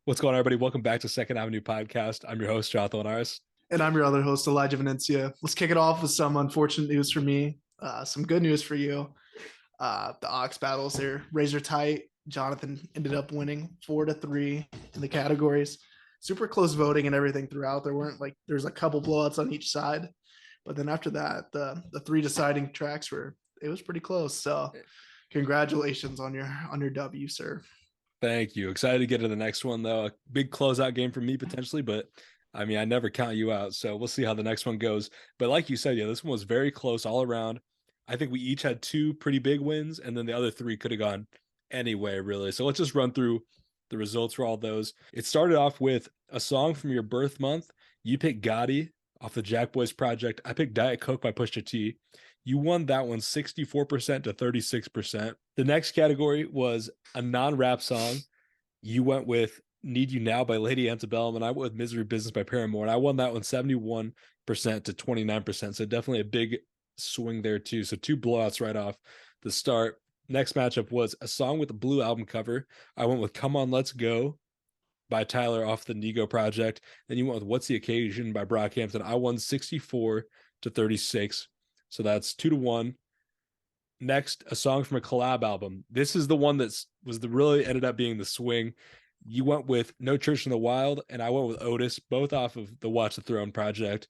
What's going on, everybody? Welcome back to Second Avenue Podcast. I'm your host, Jonathon and Elijah. And I'm your other host, Elijah Venencia. Let's kick it off with some unfortunate news for me, some good news for you. The Ox battles there, razor tight. Jonathon ended up winning 4-3 in the categories. Super close voting and everything throughout. There's a couple blowouts on each side, but then after that, the three deciding tracks it was pretty close. So, congratulations on your W, sir. Thank you. Excited to get to the next one, though. A big closeout game for me potentially, but I mean, I never count you out. So we'll see how the next one goes. But like you said, yeah, this one was very close all around. I think we each had two pretty big wins, and then the other three could have gone anyway, really. So let's just run through the results for all those. It started off with a song from your birth month. You picked Gotti off the Jack Boys project. I picked Diet Coke by Pusha T. You won that one 64% to 36%. The next category was a non-rap song. You went with Need You Now by Lady Antebellum, and I went with Misery Business by Paramore, and I won that one 71% to 29%. So definitely a big swing there too. So two blowouts right off the start. Next matchup was a song with a blue album cover. I went with Come On Let's Go by Tyler off the Nego project. Then you went with What's the Occasion by Brockhampton. I won 64 to 36. So that's 2-1. Next, a song from a collab album. This is the one that really ended up being the swing. You went with No Church in the Wild, and I went with Otis, both off of the Watch the Throne project.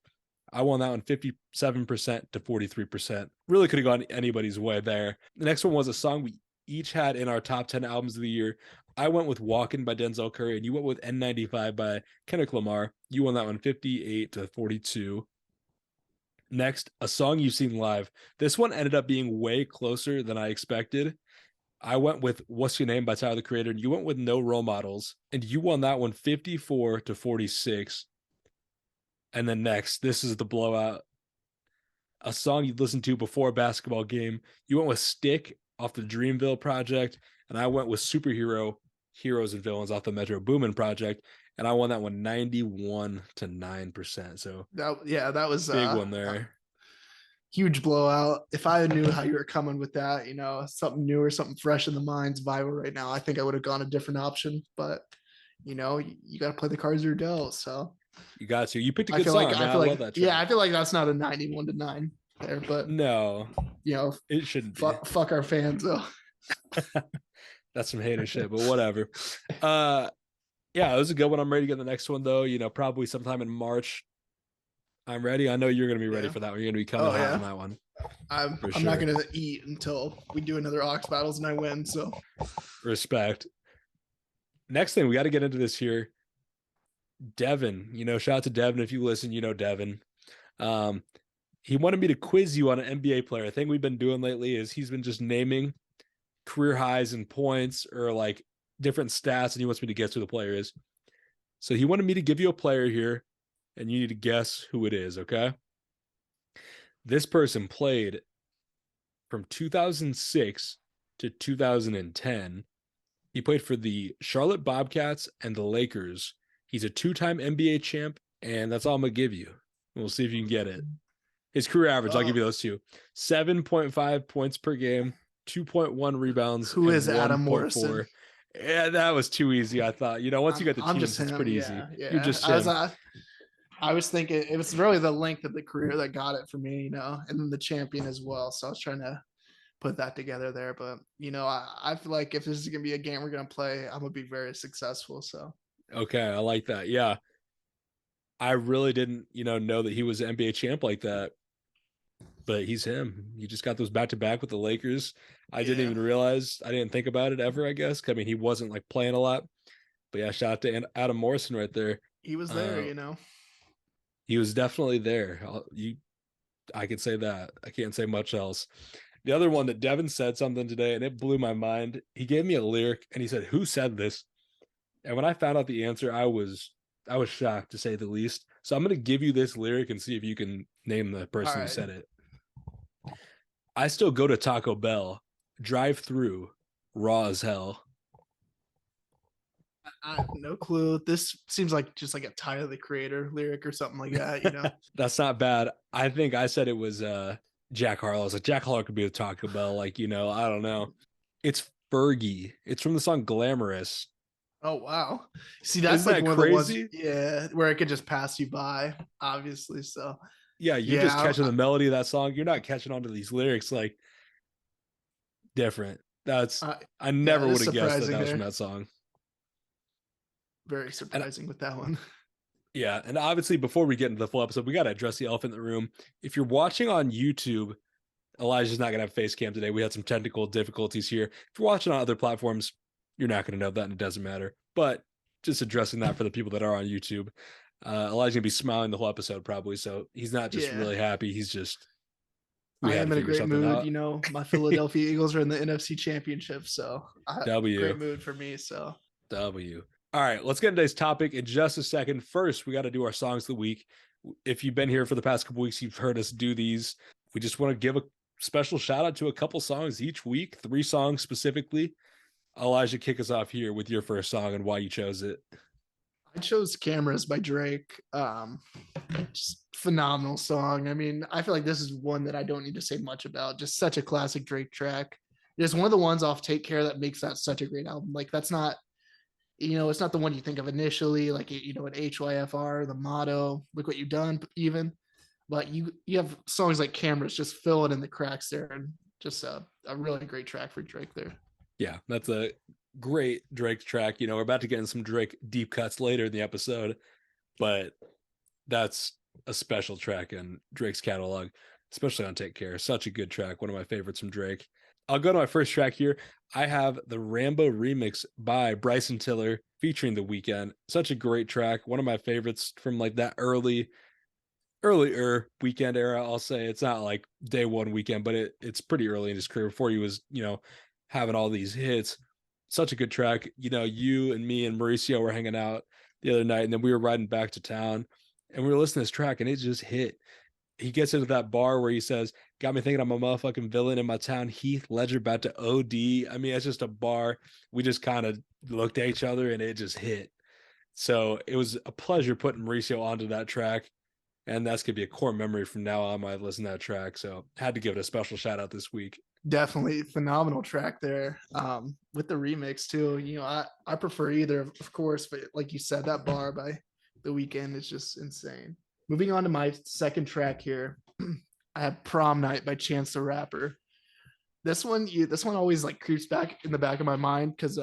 I won that one 57% to 43%. Really could have gone anybody's way there. The next one was a song we each had in our top 10 albums of the year. I went with Walkin' by Denzel Curry, and you went with N95 by Kendrick Lamar. You won that one 58 to 42. Next, a song you've seen live. This one ended up being way closer than I expected. I went with What's Your Name by Tyler, the Creator, and you went with No Role Models, and you won that one 54 to 46. And then next, this is the blowout. A song you'd listened to before a basketball game. You went with Stick off the Dreamville project, and I went with Superhero, Heroes and Villains off the Metro Boomin project, and I won that one 91 to 9%. So that was big one there. Huge blowout. If I knew how you were coming with that, something new or something fresh in the mind's viral right now, I think I would have gone a different option. But you got to play the cards you're dealt. So you got to. You picked a good song. I love that track. Yeah, I feel like that's not a 91 to 9 there, but no, it shouldn't be. Fuck our fans though. That's some hater shit, but whatever. Yeah, it was a good one. I'm ready to get the next one though. Probably sometime in March. I'm ready. I know you're going to be ready for that one. You're going to be coming hot on that one. I'm not going to eat until we do another Ox Battles and I win. So respect. Next thing, we got to get into this here. Devin, shout out to Devin. If you listen, Devin. He wanted me to quiz you on an NBA player. A thing we've been doing lately is he's been just naming career highs and points or like different stats, and he wants me to guess who the player is. So he wanted me to give you a player here, and you need to guess who it is, okay? This person played from 2006 to 2010. He played for the Charlotte Bobcats and the Lakers. He's a two-time NBA champ, and that's all I'm going to give you. We'll see if you can get it. His career average, I'll give you those two. 7.5 points per game, 2.1 rebounds. Who is Adam Morrison? Yeah, that was too easy, I thought. Once you got the teams, it's pretty easy. Yeah. You're just I was thinking it was really the length of the career that got it for me, and then the champion as well. So I was trying to put that together there. But, I feel like if this is going to be a game we're going to play, I'm going to be very successful. So. Okay, I like that. Yeah. I really didn't, know that he was an NBA champ like that. But he's him. He just got those back-to-back with the Lakers. I didn't even realize. I didn't think about it ever, I guess. I mean, he wasn't like playing a lot. But yeah, shout out to Adam Morrison right there. He was there, He was definitely there. I could say that. I can't say much else. The other one that Devin said something today, and it blew my mind. He gave me a lyric, and he said, "Who said this?" And when I found out the answer, I was shocked, to say the least. So I'm going to give you this lyric and see if you can name the person who said it. I still go to Taco Bell, drive through, raw as hell. I have no clue. This seems like just like a Tyler the Creator lyric or something like that, That's not bad. I think I said it was Jack Harlow. I was like, Jack Harlow could be with Taco Bell. I don't know. It's Fergie. It's from the song Glamorous Oh wow. See, that's Isn't like that one of the ones, crazy? yeah, where it could just pass you by, obviously. So Yeah, you're just yeah, catching the melody of that song. You're not catching on to these lyrics like different. That's I, I yeah, never it would is have guessed that surprising that was from there. that song. Very And surprising with that one. yeah, and obviously before we get into the full episode, we got to address the elephant in the room. If you're watching on YouTube, Elijah's not going to have face cam today. We had some technical difficulties here. If you're watching on other platforms, you're not going to know that, and it doesn't matter. But just addressing that for the people that are on YouTube, Elijah's going to be smiling the whole episode probably. So he's not just Yeah. really happy. He's just, we I had to am in a figure great something mood. out. You know, my Philadelphia Eagles are in the NFC Championship, so W. great mood for me. So W. All right, let's get into today's topic in just a second. First, we got to do our songs of the week. If you've been here for the past couple weeks, you've heard us do these. We just want to give a special shout out to a couple songs each week, 3 songs specifically. Elijah, kick us off here with your first song and why you chose it. I chose "Cameras" by Drake. Just phenomenal song. I mean, I feel like this is one that I don't need to say much about. Just such a classic Drake track. It's one of the ones off "Take Care" that makes that such a great album. Like that's not, you know, it's not the one you think of initially. Like you know, an HYFR, the motto, look what you've done, even. But you have songs like "Cameras" just fill it in the cracks there, and just a really great track for Drake there. Yeah, that's a great Drake track. You know, we're about to get in some Drake deep cuts later in the episode, but that's a special track in Drake's catalog, especially on Take Care. Such a good track, one of my favorites from Drake. I'll go to my first track here. I have the Rambo remix by Bryson Tiller featuring The Weeknd. Such a great track, one of my favorites from like that earlier Weekend era. I'll say it's not like day one Weekend, but it's pretty early in his career before he was, having all these hits. Such a good track. You know, you and me and Mauricio were hanging out the other night, and then we were riding back to town, and we were listening to this track, and it just hit. He gets into that bar where he says, "Got me thinking I'm a motherfucking villain in my town. Heath Ledger about to OD." I mean, it's just a bar. We just kind of looked at each other, and it just hit. So it was a pleasure putting Mauricio onto that track, and that's gonna be a core memory from now on. I listen to that track, so had to give it a special shout out this week. Definitely phenomenal track there. With the remix too. You know, I prefer either, of course, but like you said, that bar by The Weeknd is just insane. Moving on to my second track here, I have "Prom Night" by Chance the Rapper. This one always like creeps back in the back of my mind because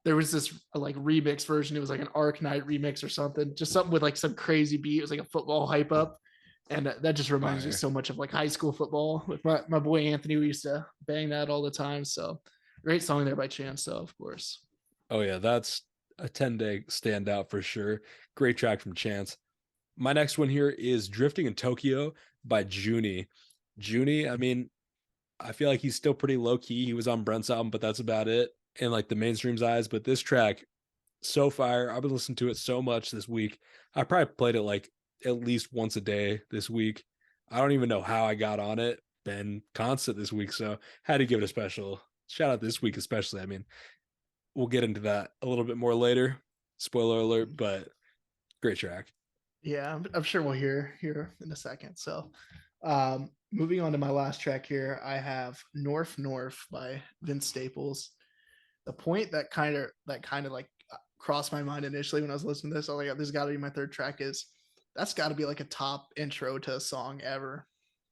there was this like remix version. It was like an Arc Night remix or something, just something with like some crazy beat. It was like a football hype up, and that just reminds me Fire. so much of like high school football with my boy Anthony. We used to bang that all the time. So great song there by Chance, though, of course. Oh yeah, that's a 10-day standout for sure. Great track from Chance. My next one here is Drifting in Tokyo by Junie. Junie, I mean, I feel like he's still pretty low key. He was on Brent's album, but that's about it in like the mainstream's eyes. But this track, so fire. I've been listening to it so much this week. I probably played it like at least once a day this week. I don't even know how I got on it. Been constant this week, so had to give it a special shout out this week, especially. I mean, we'll get into that a little bit more later. Spoiler alert, but great track. Yeah, I'm sure we'll hear here in a second. So, moving on to my last track here, I have "North North" by Vince Staples. The point that kind of like crossed my mind initially when I was listening to this, I was like, "This got to be my third track." Is that's got to be like a top intro to a song ever.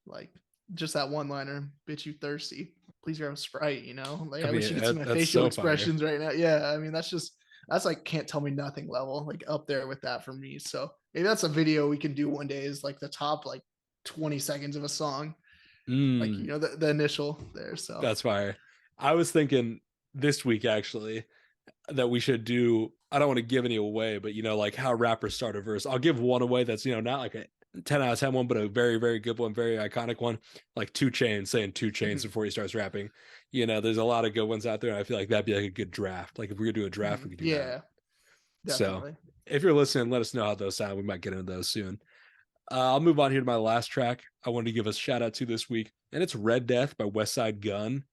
Like just that one liner, "Bitch, you thirsty? Please grab a Sprite." You know, like I I wish mean, you could see my that's facial so fire. expressions right now. Yeah, I mean that's like can't tell me nothing level, like up there with that for me. So maybe that's a video we can do one day. Is like the top like 20 seconds of a song, like you Mm, know the initial there. So that's fire. I was thinking this week actually that we should do. I don't want to give any away, but like how rappers start a verse. I'll give one away that's not like a 10 out of 10 one, but a very, very good one, very iconic one, like 2 Chainz saying 2 Chainz mhm, before he starts rapping. There's a lot of good ones out there, and I feel like that'd be like a good draft. Like if we were to do a draft, we could do that. yeah, So definitely. if you're listening, let us know how those sound. We might get into those soon. I'll move on here to my last track. I wanted to give a shout out to this week, and it's Red Death by West Side Gun.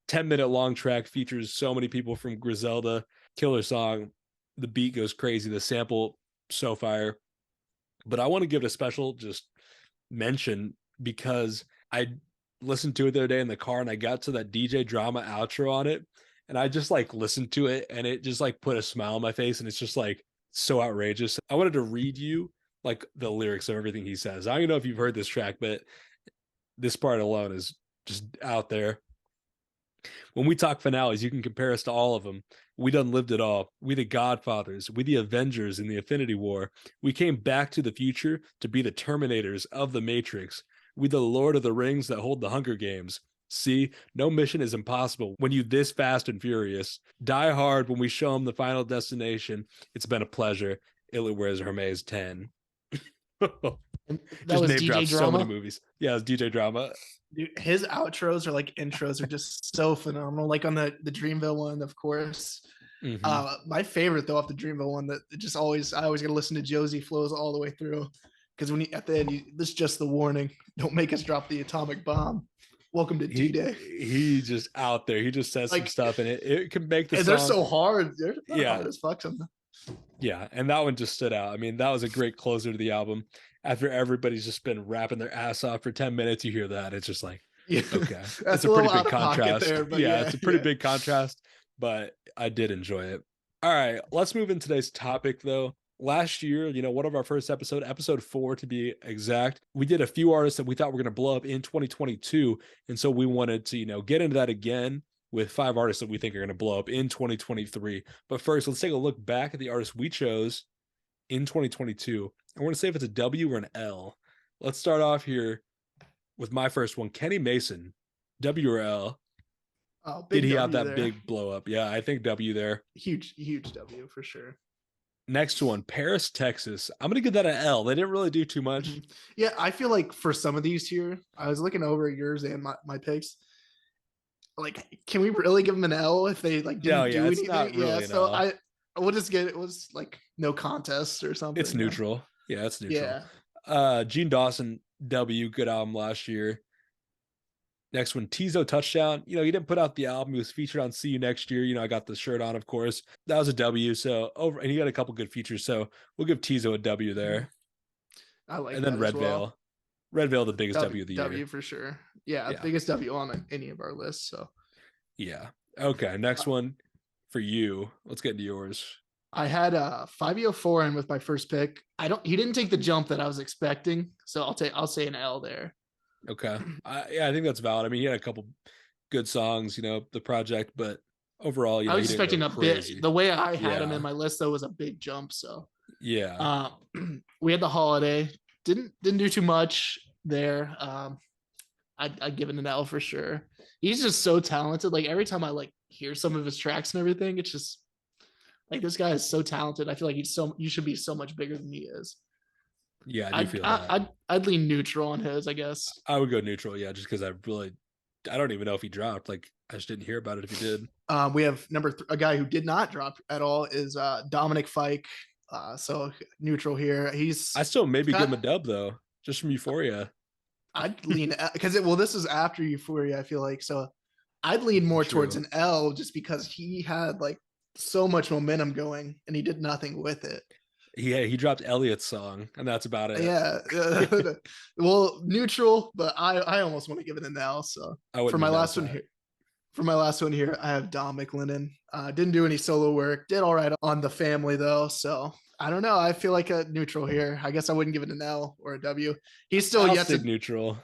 10-minute long track, features so many people from Griselda. Killer song. The beat goes crazy. The sample, so fire. But I want to give it a special just mention because I listened to it the other day in the car, and I got to that DJ drama outro on it. and I just like listened to it, and it just like put a smile on my face, and it's just like so outrageous. I wanted to read you like the lyrics of everything he says. I don't even know if you've heard this track, but this part alone is just out there. When we talk finales, you can compare us to all of them. We done lived it all. We the Godfathers. We the Avengers in the Infinity War. We came back to the future to be the Terminators of the Matrix. We the Lord of the Rings that hold the Hunger Games. See, no mission is impossible when you this fast and furious. Die hard when we show them the final destination. It's been a pleasure. Illy wears Hermes 10. That Just was name DJ dropped so many Drama. movies. Yeah, it's DJ Drama. Dude, his outros or like intros are just so phenomenal. Like on the Dreamville one, of course. Mm-hmm. My favorite though off the Dreamville one that just always I always gotta listen to Josie flows all the way through. Because when you at the end, this is just the warning. Don't make us drop the atomic bomb. Welcome to D-Day. He just out there. He just says some Like, stuff, and it can make the and they're song. so hard. They're Yeah, hard as fuck sometimes. yeah, and that one just stood out. I mean, that was a great closer to the album. After everybody's just been rapping their ass off for 10 minutes, you hear that. It's just like, Yeah, okay. that's It's a a pretty little big out of pocket contrast. there, but Yeah, yeah, it's a pretty yeah. big contrast, but I did enjoy it. All right, let's move into today's topic though. Last year, one of our first episode 4 to be exact, we did a few artists that we thought were going to blow up in 2022. And so we wanted to, get into that again with 5 artists that we think are going to blow up in 2023. But first, let's take a look back at the artists we chose in 2022. And we're going to say if it's a W or an L. Let's start off here with my first one, Kenny Mason, W or L. Oh, Did big he have W that there. big blow up? Yeah, I think W there. Huge W for sure. Next one, Paris, Texas. I'm gonna give that an L. They didn't really do too much. Yeah, I feel like for some of these here, I was looking over yours and my picks. Like, can we really give them an L if they like didn't No, yeah, do it's anything? not really Yeah, an so L. we'll just get it was like no contest or something. It's neutral. Yeah, it's neutral. Yeah. Gene Dawson, W, good album last year. Next one, Tizo Touchdown. He didn't put out the album. He was featured on See You Next Year. I got the shirt on, of course. That was a W. So and he got a couple good features. So we'll give Tizo a W there. I like And that then as Red well. Veil. Red Veil, the biggest W of the W year. for sure. Yeah, Yeah. biggest W on any of our lists. So yeah. Okay. Next one for you. Let's get into yours. I had 504 in with my first pick. He didn't take the jump that I was expecting. So I'll say an L there. Okay. I think that's valid. I mean, he had a couple good songs, the project, but overall, I was expecting a crazy. bit. The way I had him in my list though was a big jump. So yeah, we had The Holiday. Didn't do too much there. I'd give it an L for sure. He's just so talented. Like every time I like hear some of his tracks and everything, it's just like this guy is so talented. I feel like you should be so much bigger than he is. Yeah, I do feel that. I'd lean neutral on his, I guess. I would go neutral, yeah, just because I don't even know if he dropped. Like, I just didn't hear about it if he did. We have a guy who did not drop at all is Dominic Fike. So neutral here. I still maybe give him a dub though, just from Euphoria. I'd lean because this is after Euphoria. I feel like so. I'd lean more towards an L just because he had like so much momentum going and he did nothing with it. Yeah, he dropped Elliot's song, and that's about it. Yeah, well, neutral, but I almost want to give it an L. So for my last one here, I have Dom McLennan. Didn't do any solo work. Did all right on The Family though. So I don't know. I feel like a neutral here. I guess I wouldn't give it an L or a W. He's still neutral.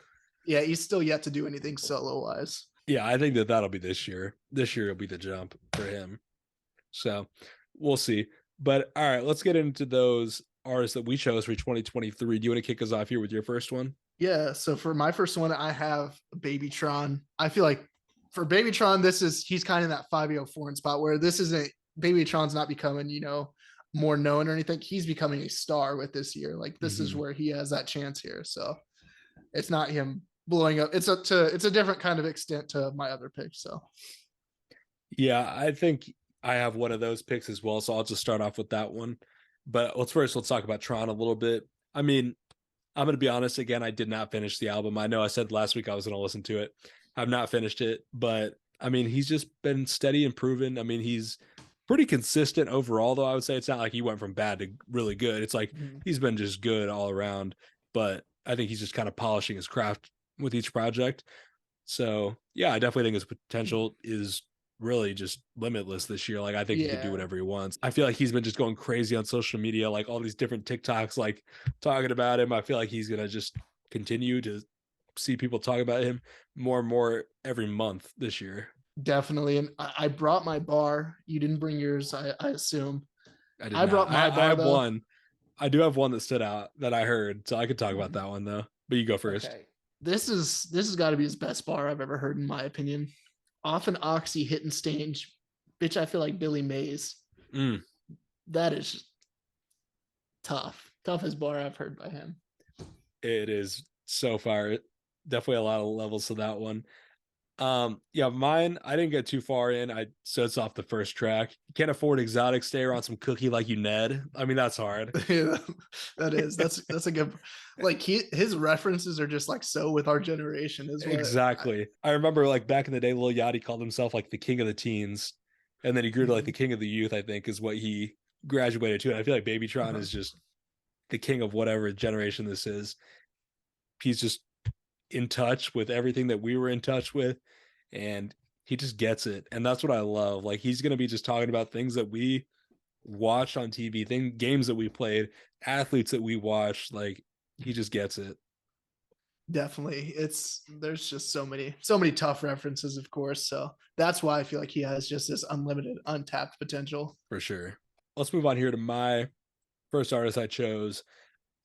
Yeah, he's still yet to do anything solo wise. Yeah, I think that'll be this year. This year will be the jump for him. So we'll see. But all right, let's get into those artists that we chose for 2023. Do you want to kick us off here with your first one? Yeah. So for my first one, I have Babytron. I feel like for Babytron, he's kind of in that 504 spot where this isn't Babytron's not becoming, more known or anything. He's becoming a star with this year. Like this is where he has that chance here. So it's not him blowing up. It's a different kind of extent to my other picks. So yeah, I think I have one of those picks as well. So I'll just start off with that one. But let's talk about Tron a little bit. I mean, I'm going to be honest again. I did not finish the album. I know I said last week I was going to listen to it. I've not finished it, but I mean, he's just been steady and proven. I mean, he's pretty consistent overall, though. I would say it's not like he went from bad to really good. It's like he's been just good all around, but I think he's just kind of polishing his craft with each project. So yeah, I definitely think his potential is really just limitless this year. Like I think he could do Yeah, whatever he wants. I feel like he's been just going crazy on social media, like all these different TikToks, like talking about him. I feel like he's gonna just continue to see people talk about him more and more every month this year. definitely. And I brought my bar. You didn't bring yours, I assume. I did I not. brought my I bar have though. one. I do have one that stood out that I heard, so I could talk about Mhm. that one though. But you go first. Okay. This has got to be his best bar I've ever heard, in my opinion. Off an Oxy hitting stage. Bitch, I feel like Billy Mays. Mm, That is tough. Toughest bar I've heard by him. it is so far. Definitely a lot of levels to that one. Yeah, mine, I didn't get too far in. So it's off the first track. You can't afford exotic, stay around some cookie like you Ned. I mean, that's hard. Yeah, that is. That's a good, like his references are just like so with our generation is what I Exactly. I remember like back in the day, Lil Yachty called himself like the king of the teens. And then he grew to like the mhm. king of the youth, I think, is what he graduated to. And I feel like Babytron Uh-huh. is just the king of whatever generation this is. He's just in touch with everything that we were in touch with. And he just gets it. And that's what I love. Like he's gonna be just talking about things that we watched on TV, games that we played, athletes that we watched. Like he just gets it Definitely. It's there's just so many tough references, of course. So that's why I feel like he has just this unlimited, untapped potential. for sure. Let's move on here to my first artist I chose.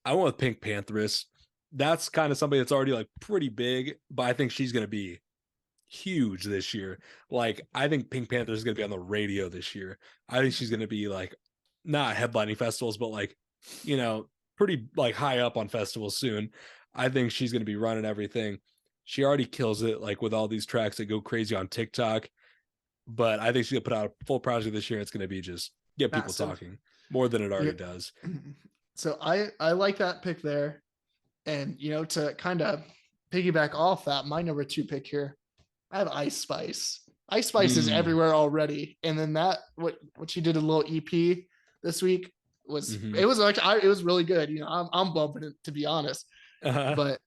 I went with Pink Pantheress. That's kind of somebody that's already like pretty big, but I think she's gonna be huge this year. Like I think Pink Panther is going to be on the radio this year. I think she's going to be like not headlining festivals, but like pretty like high up on festivals soon. I think she's going to be running everything. She already kills it like with all these tracks that go crazy on TikTok. But I think she's going to put out a full project this year. It's going to be just get people Massive. talking more than it Yeah. already does. So I like that pick there. And to kind of piggyback off that, my number two pick here, I have Ice Spice. Ice Spice is Mm, everywhere already. And then that what she did a little EP this week was hmm it was like it was really good. I'm bumping it, to be honest. uh-huh. But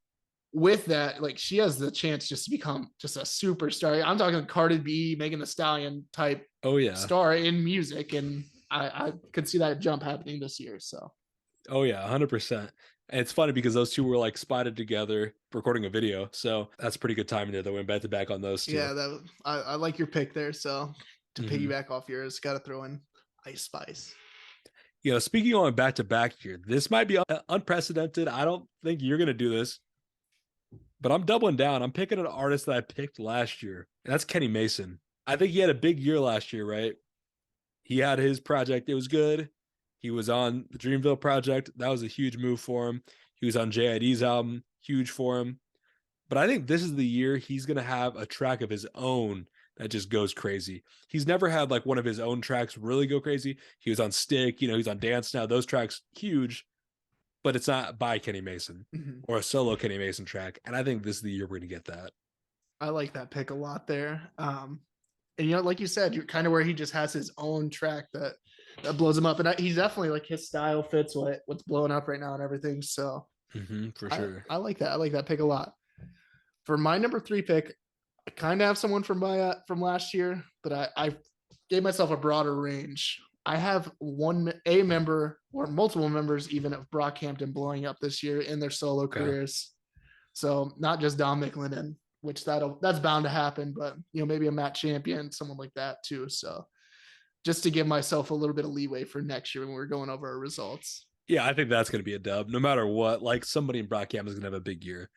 with that, like she has the chance just to become just a superstar. I'm talking Cardi B, Megan Thee Stallion type Oh yeah. star in music, and I could see that jump happening this year. So Oh yeah, 100%. And it's funny because those two were like spotted together recording a video. So that's pretty good timing there. They went back to back on those two. yeah, I like your pick there. So to Mm-hmm. piggyback off yours, got to throw in Ice Spice. Speaking on back to back here, this might be unprecedented. I don't think you're going to do this, but I'm doubling down. I'm picking an artist that I picked last year, and that's Kenny Mason. I think he had a big year last year, right? He had his project. It was good. He was on the Dreamville project. That was a huge move for him. He was on JID's album, huge for him. But I think this is the year he's going to have a track of his own that just goes crazy. He's never had like one of his own tracks really go crazy. He was on Stick, he's on Dance Now. Those tracks huge, but it's not by Kenny Mason Mhm. or a solo Kenny Mason track. And I think this is the year we're going to get that. I like that pick a lot there. And like you said, you're kind of where he just has his own track that blows him up, and he's definitely like his style fits what's blowing up right now and everything. So For I sure. I like that. I like that pick a lot. For my number three pick, I kind of have someone from last year, but I gave myself a broader range. I have a member or multiple members even of Brockhampton blowing up this year in their solo Okay. careers. So not just Dom McLennan, which that's bound to happen, but maybe a Matt Champion, someone like that too. So just to give myself a little bit of leeway for next year when we're going over our results. Yeah, I think that's going to be a dub no matter what. Like somebody in Brockham is going to have a big year.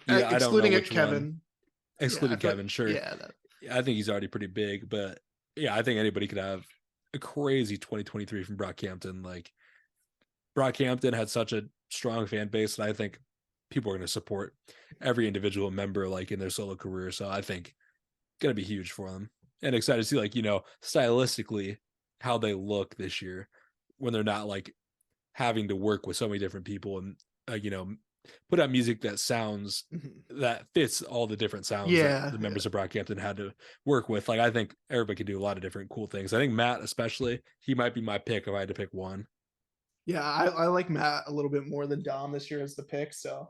Yeah, I don't know Excluding which it, one, Kevin. Yeah, I excluding feel like Kevin. Sure. yeah, that Yeah, I think he's already pretty big, but yeah, I think anybody could have a crazy 2023 from Brockhampton. Like Brockhampton had such a strong fan base, and I think people are going to support every individual member like in their solo career. So I think it's going to be huge for them, and excited to see like stylistically how they look this year when they're not like having to work with so many different people and put out music that sounds mhm. that fits all the different sounds that Yeah, the yeah. members of Brockhampton had to work with. Like I think everybody can do a lot of different cool things. I think Matt especially, he might be my pick if I had to pick one. Yeah, I like Matt a little bit more than Dom this year as the pick, so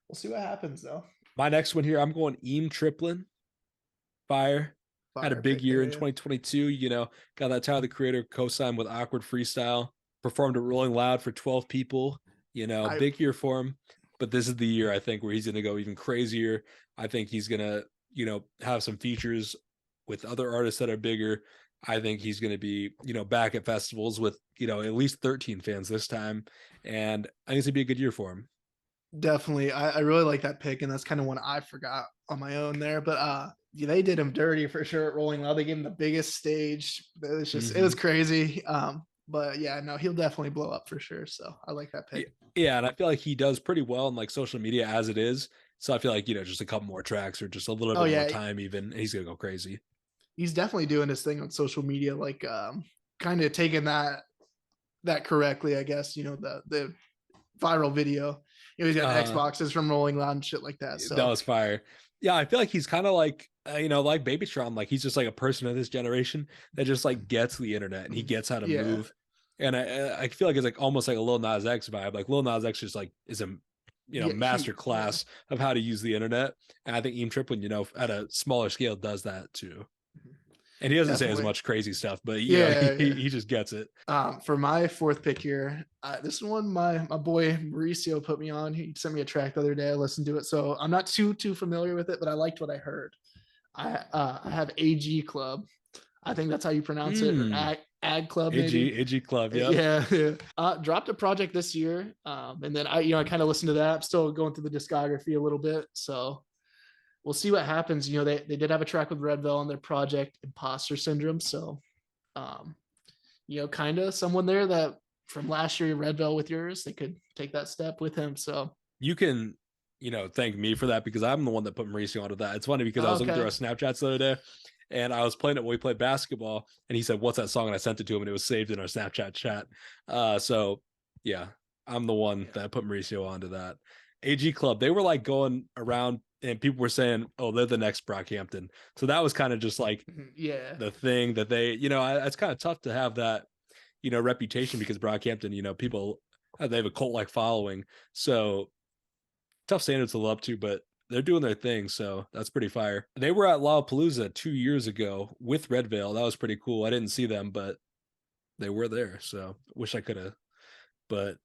we'll see what happens though. My next one here, I'm going Eam Triplin, Fire. Had a Fire big pick year there. in Yeah. 2022. Got that Tyler the Creator co-sign with Awkward Freestyle. Performed at Rolling Loud for 12 people. I Big year for him. But this is the year I think where he's going to go even crazier. I think he's going to, have some features with other artists that are bigger. I think he's going to be, back at festivals with, at least 13 fans this time. And I think it's going to be a good year for him. definitely I really like that pick, and that's kind of one I forgot on my own there. But yeah, they did him dirty for sure at Rolling Loud. They gave him the biggest stage. It was Mm-hmm. crazy. But yeah, no, he'll definitely blow up for sure. So I like that Yeah, pick. yeah, and I feel like he does pretty well in like social media as it is. So I feel like, just a couple more tracks or just a little Oh bit more yeah, time even, and he's gonna go crazy. he's definitely doing his thing on social media, like kind of taking that correctly, I guess. The viral video. He's got Uh Xboxes from Rolling Loud and shit like that. that So was fire. Yeah, I feel like he's kind of like like Baby Tron, like he's just like a person of this generation that just like gets the internet and he gets how to yeah, move. And I feel like it's like almost like a Lil Nas X vibe. Like Lil Nas X just like is a yeah, master class of how to use the internet. And I think Eam Triplin, at a smaller scale does that too. And he doesn't say as definitely. much crazy stuff, but Yeah, yeah. he just gets it. For my fourth pick here, this one my boy Mauricio put me on. He sent me a track the other day. I listened to it, so I'm not too familiar with it, but I liked what I heard. I have AG Club. I think that's how you pronounce it, or Mm. Ag Club maybe. AG Club, yep. Yeah, yeah. Dropped a project this year, and then I kind of listened to that. I'm still going through the discography a little bit, so we'll see what happens. They did have a track with Red Veil on their project Imposter Syndrome, so um, kind of someone there that from last year Red Veil with yours, they could take that step with him. So You can, thank me for that because I'm the one that put Mauricio onto that. It's funny because I was looking through okay, our Snapchats the other day and I was playing it when we played basketball and he said, "What's that song?" And I sent it to him and it was saved in our Snapchat chat. So yeah, I'm the one yeah, that put Mauricio onto that. AG Club, they were like going around and people were saying, "Oh, they're the next Brockhampton." So that was kind of just like yeah, the thing that they, it's kind of tough to have that, reputation because Brockhampton, people they have a cult like following. So tough standards to live up to, but they're doing their thing, so that's pretty fire. They were at Lollapalooza 2 years ago with Red Veil. That was pretty cool. I didn't see them, but they were there, so wish I could have. But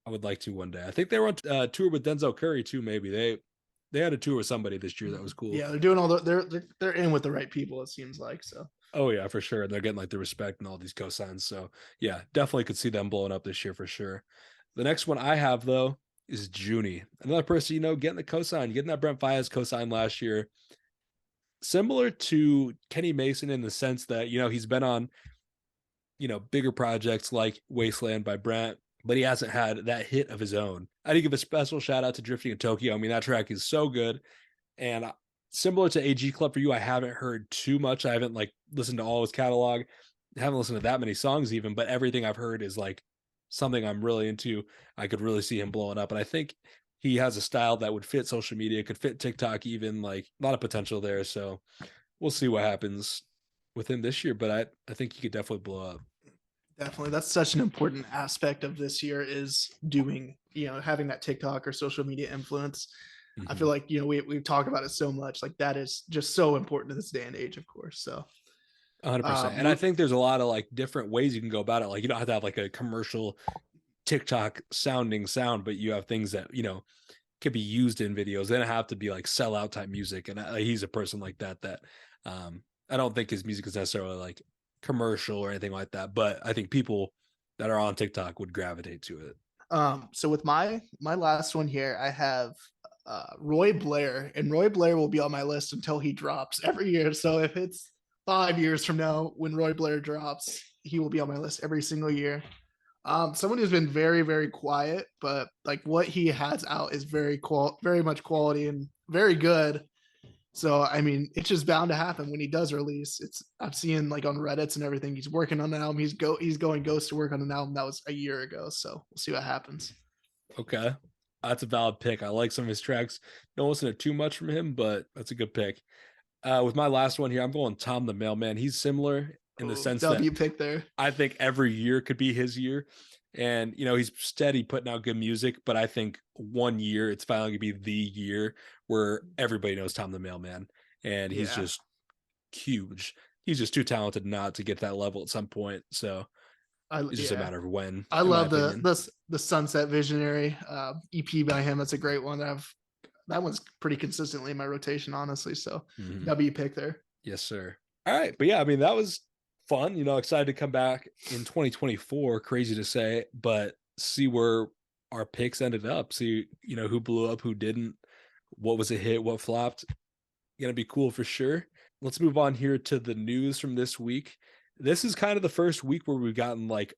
I would like to one day. I think they were on tour with Denzel Curry too. Maybe they had a tour with somebody this year that was cool. yeah. They're doing all they're in with the right people. It seems like so. Oh yeah, for sure. They're getting like the respect and all these cosigns. So yeah, definitely could see them blowing up this year for sure. The next one I have though is Junie, another person getting the cosign, getting that Brent Fayez cosign last year. Similar to Kenny Mason in the sense that he's been on bigger projects like Wasteland by Brent, but he hasn't had that hit of his own. I do give a special shout out to Drifting in Tokyo. I mean, that track is so good. And similar to AG Club for you, I haven't heard too much. I haven't like listened to all his catalog. I haven't listened to that many songs even, but everything I've heard is like something I'm really into. I could really see him blowing up. And I think he has a style that would fit social media, could fit TikTok even, like a lot of potential there. So we'll see what happens with him this year, but I think he could definitely blow up. Definitely, that's such an important aspect of this year is doing having that TikTok or social media influence. I feel Mm-hmm. like we've talked about it so much. Like that is just so important in this day and age, of course. So 100%. And I think there's a lot of like different ways you can go about it. Like you don't have to have like a commercial TikTok sounding sound, but you have things that, could be used in videos. They don't have to be like sellout type music. And he's a person like that I don't think his music is necessarily like commercial or anything like that. But I think people that are on TikTok would gravitate to it. so with my last one here, I have Roy Blair, and Roy Blair will be on my list until he drops every year. So if it's 5 years from now when Roy Blair drops, he will be on my list every single year. Someone who's been very, very quiet, but like what he has out is very much quality and very good. So I mean, it's just bound to happen when he does release. I'm seeing like on Reddit's and everything, he's working on an album. He's going Ghost to work on an album that was a year ago. So we'll see what happens. Okay. That's a valid pick. I like some of his tracks. Don't listen to too much from him, but that's a good pick. With my last one here, I'm going Tom the Mailman. He's similar in the Oh, sense that W pick there. I think every year could be his year. And, he's steady putting out good music, but I think one year it's finally going to be the year where everybody knows Tom the Mailman. And he's Yeah. just huge. He's just too talented not to get that level at some point. So it's just a Yeah, matter of when, I in my love opinion. the Sunset Visionary EP by him. That's a great one. That one's pretty consistently in my rotation, honestly. So Mhm. W pick there. Yes, sir. All right. But yeah, I mean, that was fun. Excited to come back in 2024. Crazy to say, but see where our picks ended up. See, who blew up, who didn't, what was a hit, what flopped. Gonna be cool for sure. Let's move on here to the news from this week. This is kind of the first week where we've gotten like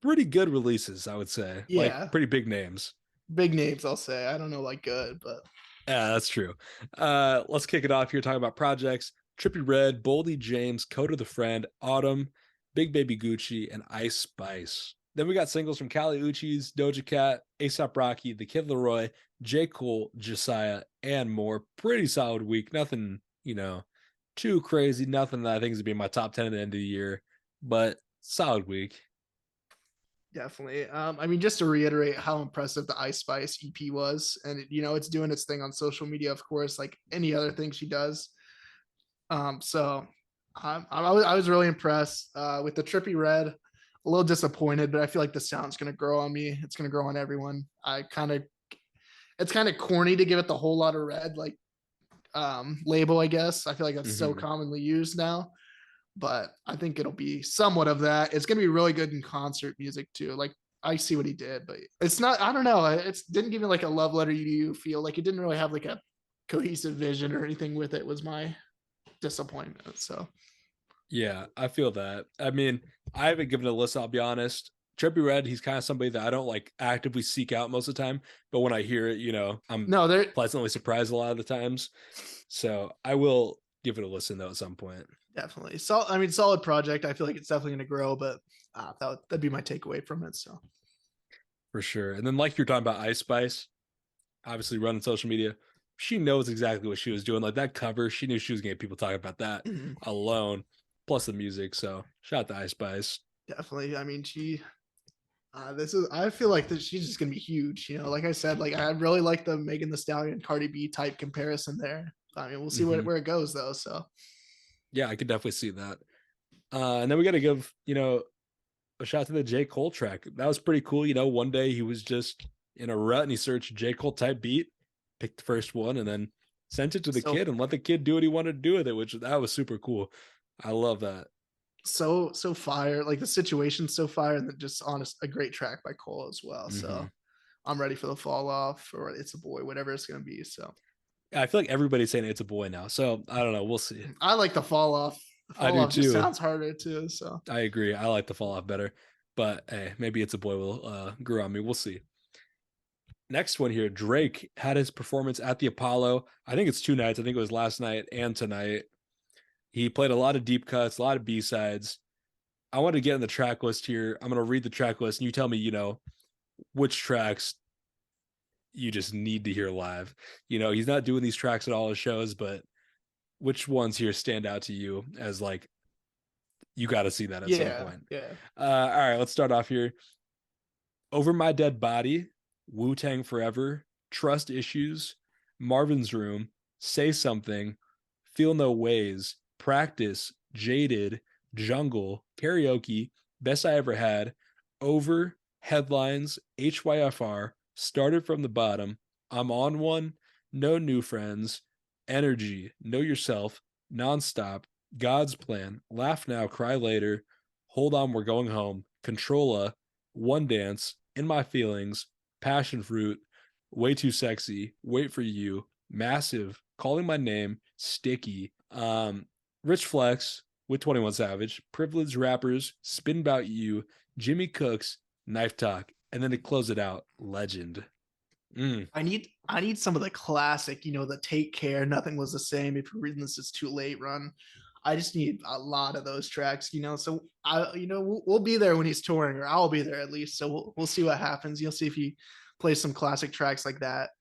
pretty good releases, I would say. Like Yeah, pretty big names. big names. I'll say. I don't know, like good, but Yeah, that's true. Let's kick it off here talking about projects. Trippy Red, Boldy James, Coda the Friend, Autumn, Big Baby Gucci, and Ice Spice. Then we got singles from Kali Uchis, Doja Cat, ASAP Rocky, The Kid Leroy, J. Cole, Josiah, and more. Pretty solid week. Nothing, too crazy. Nothing that I think is going to be in my top 10 at the end of the year, but solid week. definitely. I mean, just to reiterate how impressive the Ice Spice EP was, and it's doing its thing on social media, of course, like any other thing she does. So I was really impressed with the Trippy Red. A little disappointed, but I feel like the sound's gonna grow on me. It's gonna grow on everyone. It's kind of corny to give it the whole lot of red like label. I guess I feel like that's so Mm-hmm. commonly used now, but I think it'll be somewhat of that. It's gonna be really good in concert music too. Like I see what he did, but it's not. I don't know. It didn't give me like a love letter to you feel. Like it didn't really have like a cohesive vision or anything with it. Was my disappointment. So Yeah, I feel that. I mean, I haven't given it a listen, I'll be honest. Trippy Red, he's kind of somebody that I don't like actively seek out most of the time, but when I hear it, I'm no, there pleasantly surprised a lot of the times. So I will give it a listen though at some point. definitely. So I mean, solid project. I feel like it's definitely going to grow, but that'd be my takeaway from it. So For sure. And then like you're talking about Ice Spice, obviously running social media, she knows exactly what she was doing. Like that cover, she knew she was gonna get people talking about that alone, plus the music. So shout out to Ice Spice. definitely. I mean, she. This is. I feel like that she's just gonna be huge. Like I said, like I really like the Megan Thee Stallion Cardi B type comparison there. I mean, we'll see Mm-hmm. where it goes though. So Yeah, I could definitely see that. And then we got to give, a shout out to the J. Cole track. That was pretty cool. One day he was just in a rut and he searched J. Cole type beat, picked the first one, and then sent it to the so kid and let the kid do what he wanted to do with it, which that was super cool. I love that. so fire. Like the situation's so fire, and then just honest a great track by Cole as well. Mm-hmm. So I'm ready for the fall off or it's a boy, whatever it's gonna be. So I feel like everybody's saying it's a boy now. So I don't know. We'll see. I like the fall off. The I fall do off just too. sounds harder too. So I agree. I like the fall off better. But hey, maybe it's a boy will grow on me. We'll see. Next one here, Drake had his performance at the Apollo. I think it's 2 nights. I think it was last night and tonight. He played a lot of deep cuts, a lot of B-sides. I want to get in the track list here. I'm going to read the track list and you tell me, which tracks you just need to hear live. He's not doing these tracks at all his shows, but which ones here stand out to you as like, you got to see that at some yeah, point. yeah. All right, let's start off here. Over My Dead Body, Wu-Tang Forever, Trust Issues, Marvin's Room, Say Something, Feel No Ways, Practice, Jaded, Jungle, Karaoke, Best I Ever Had, Over, Headlines, HYFR, Started from the Bottom, I'm on One, No New Friends, Energy, Know Yourself, Nonstop, God's Plan, Laugh Now, Cry Later, Hold On, We're Going Home, Controlla, One Dance, In My Feelings, Passion Fruit, Way Too Sexy, Wait for You, Massive, Calling My Name, Sticky, Rich Flex with 21 Savage, Privileged Rappers, Spin About You, Jimmy Cooks, Knife Talk, and then to close it out, Legend. I need some of the classic, the Take Care, Nothing Was the Same, If You're Reading This It's Too Late run. I just need a lot of those tracks, so we'll be there when he's touring, or I'll be there at least. So we'll see what happens. You'll see if he plays some classic tracks like that.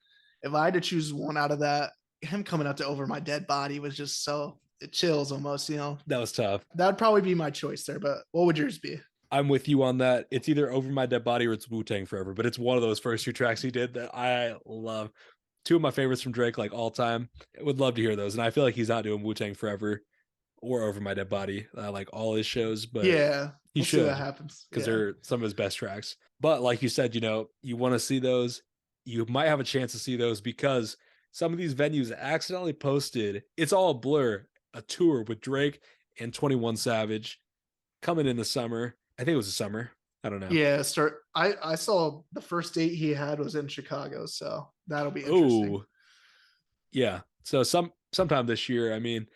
If I had to choose one out of that, him coming out to Over My Dead Body was just so it chills almost. That was tough. That would probably be my choice there. But what would yours be? I'm with you on that. It's either Over My Dead Body or it's Wu-Tang Forever, but it's one of those first two tracks he did that I love. Two of my favorites from Drake, like all time. I would love to hear those. And I feel like he's not doing Wu-Tang Forever or Over My Dead Body, like all his shows, but Yeah, he we'll see what should, happens. because Yeah, they're some of his best tracks. But like you said, you want to see those. You might have a chance to see those because some of these venues accidentally posted It's All a Blur, a tour with Drake and 21 Savage coming in the summer. I think it was the summer. I don't know. yeah. Start. I saw the first date he had was in Chicago, so that'll be interesting. Oh, yeah. So sometime this year. I mean,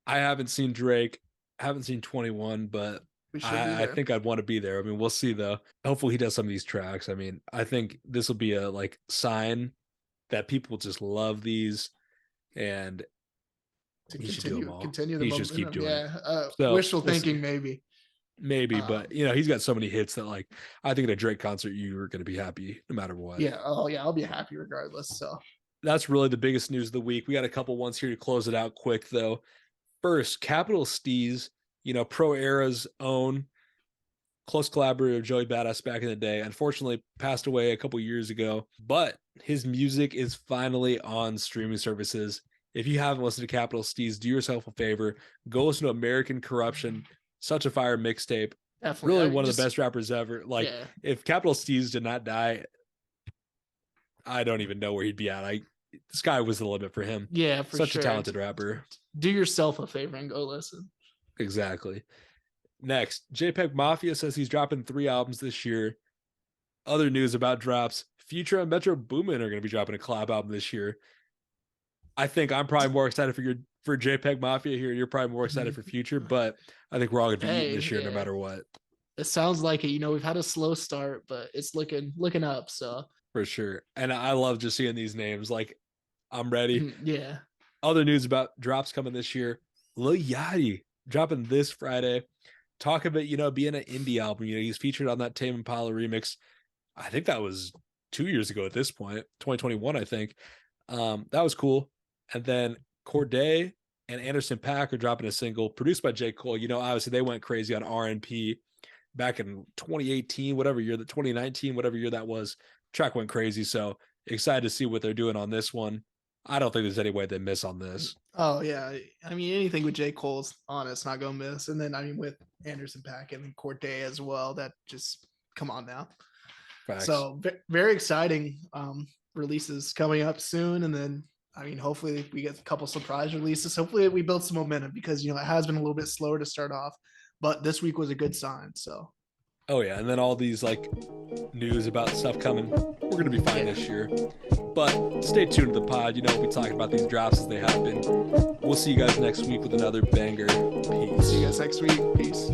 I haven't seen Drake, I haven't seen 21, but We should be I there. think I'd want to be there. I mean, we'll see though. Hopefully he does some of these tracks. I mean, I think this will be a like sign that people just love these, and To he should do them all. continue the He should just keep momentum. doing it. Yeah, So wishful we'll see. thinking maybe. Maybe, but Um, he's got so many hits that like I think at a Drake concert you're going to be happy no matter what. yeah. Oh yeah, I'll be happy regardless. So That's really the biggest news of the week. We got a couple ones here to close it out quick though. First, Capital Steez, Pro Era's own close collaborator of Joey Badass back in the day, unfortunately passed away a couple years ago, but his music is finally on streaming services. If you haven't listened to Capital Steez, do yourself a favor, go listen to American Corruption, such a fire mixtape. definitely, Really I one of just the best rappers ever. Like, yeah, if Capital Steez did not die, I don't even know where he'd be at. The sky was the limit for him. yeah, for Such a sure. talented rapper. Do yourself a favor and go listen. Exactly. Next, JPEG Mafia says he's dropping 3 albums this year. Other news about drops: Future and Metro Boomin are going to be dropping a collab album this year. I think I'm probably more excited for JPEG Mafia here. You're probably more excited for Future, but I think we're all going to be eating this year no matter what. It sounds like it. We've had a slow start, but it's looking up. So For sure. And I love just seeing these names. Like, I'm ready. yeah. Other news about drops coming this year: Lil Yachty dropping this Friday. Talk of it, being an indie album. He's featured on that Tame Impala remix. I think that was 2 years ago at this point, 2021, I think. That was cool. And then Cordae and Anderson .Paak are dropping a single produced by J. Cole. Obviously they went crazy on R&P back in 2018, whatever year, 2019, whatever year that was. Track went crazy. So excited to see what they're doing on this one. I don't think there's any way they miss on this. Oh yeah. I mean, anything with J. Cole's on it's not gonna miss. And then with Anderson .Paak and Cordae as well, that just come on now. Facts. So very exciting releases coming up soon. And then hopefully we get a couple surprise releases. Hopefully we build some momentum because it has been a little bit slower to start off, but this week was a good sign. So oh yeah, and then all these like news about stuff coming. We're gonna be fine this year. But stay tuned to the pod. We'll be talking about these drops as they happen. We'll see you guys next week with another banger. Peace. See you guys next week. Peace.